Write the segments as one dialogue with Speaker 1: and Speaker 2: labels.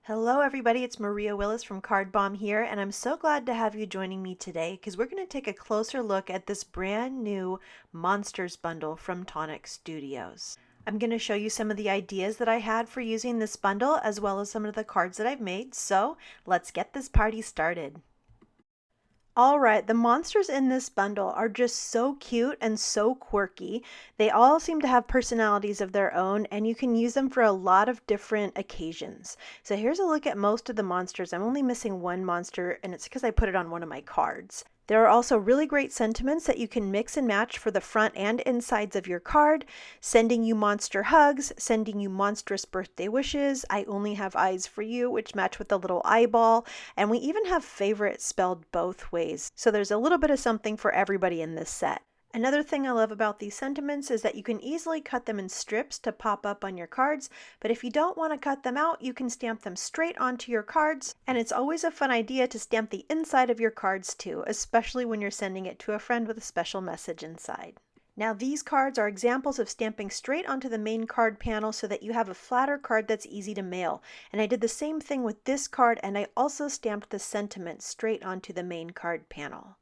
Speaker 1: Hello everybody, it's Maria Willis from Card Bomb here, and I'm so glad to have you joining me today because we're going to take a closer look at this brand new Monsters bundle from Tonic Studios. I'm going to show you some of the ideas that I had for using this bundle as well as some of the cards that I've made, so let's get this party started. Alright, the monsters in this bundle are just so cute and so quirky. They all seem to have personalities of their own, and you can use them for a lot of different occasions. So here's a look at most of the monsters. I'm only missing one monster, and it's because I put it on one of my cards. There are also really great sentiments that you can mix and match for the front and insides of your card, sending you monster hugs, sending you monstrous birthday wishes, I only have eyes for you, which match with the little eyeball, and we even have favorite spelled both ways. So there's a little bit of something for everybody in this set. Another thing I love about these sentiments is that you can easily cut them in strips to pop up on your cards, but if you don't want to cut them out, you can stamp them straight onto your cards, and it's always a fun idea to stamp the inside of your cards too, especially when you're sending it to a friend with a special message inside. Now these cards are examples of stamping straight onto the main card panel so that you have a flatter card that's easy to mail. And I did the same thing with this card, and I also stamped the sentiment straight onto the main card panel.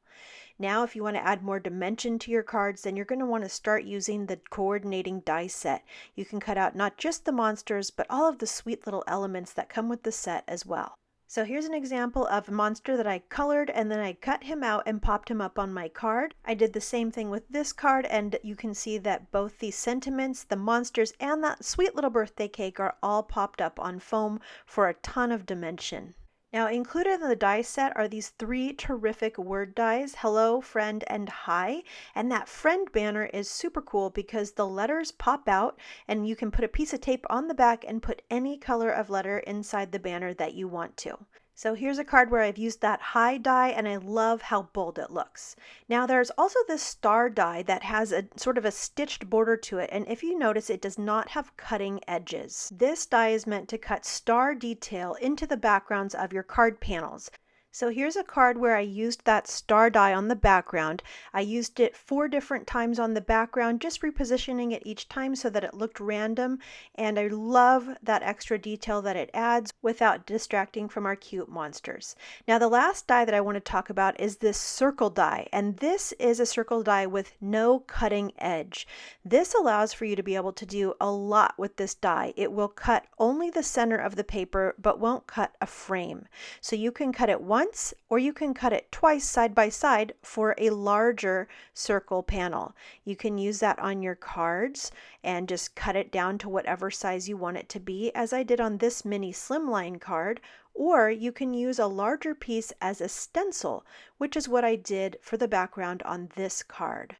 Speaker 1: Now, if you want to add more dimension to your cards, then you're going to want to start using the coordinating die set. You can cut out not just the monsters, but all of the sweet little elements that come with the set as well. So here's an example of a monster that I colored and then I cut him out and popped him up on my card. I did the same thing with this card, and you can see that both the sentiments, the monsters, and that sweet little birthday cake are all popped up on foam for a ton of dimension. Now included in the die set are these three terrific word dies, hello, friend, and hi. And that friend banner is super cool because the letters pop out and you can put a piece of tape on the back and put any color of letter inside the banner that you want to. So here's a card where I've used that hi die, and I love how bold it looks. Now there's also this star die that has a sort of a stitched border to it, and if you notice, it does not have cutting edges. This die is meant to cut star detail into the backgrounds of your card panels. So here's a card where I used that star die on the background. I used it 4 different times on the background, just repositioning it each time so that it looked random, and I love that extra detail that it adds without distracting from our cute monsters. Now the last die that I want to talk about is this circle die, and this is a circle die with no cutting edge. This allows for you to be able to do a lot with this die. It will cut only the center of the paper but won't cut a frame. So you can cut it once or you can cut it twice side by side for a larger circle panel. You can use that on your cards and just cut it down to whatever size you want it to be, as I did on this mini slimline card, or you can use a larger piece as a stencil, which is what I did for the background on this card.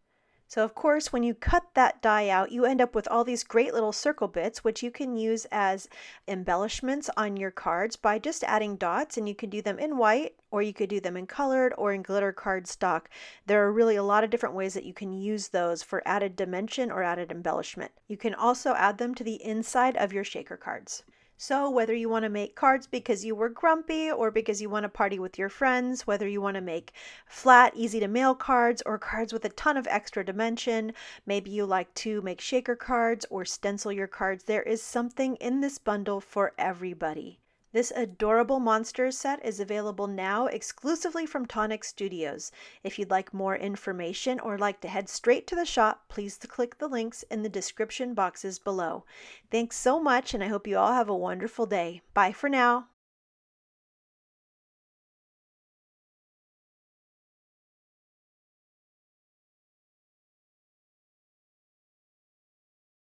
Speaker 1: So of course, when you cut that die out, you end up with all these great little circle bits, which you can use as embellishments on your cards by just adding dots, and you can do them in white, or you could do them in colored or in glitter cardstock. There are really a lot of different ways that you can use those for added dimension or added embellishment. You can also add them to the inside of your shaker cards. So whether you want to make cards because you were grumpy or because you want to party with your friends, whether you want to make flat, easy to mail cards or cards with a ton of extra dimension, maybe you like to make shaker cards or stencil your cards, there is something in this bundle for everybody. This adorable monsters set is available now exclusively from Tonic Studios. If you'd like more information or like to head straight to the shop, please click the links in the description boxes below. Thanks so much, and I hope you all have a wonderful day. Bye for now.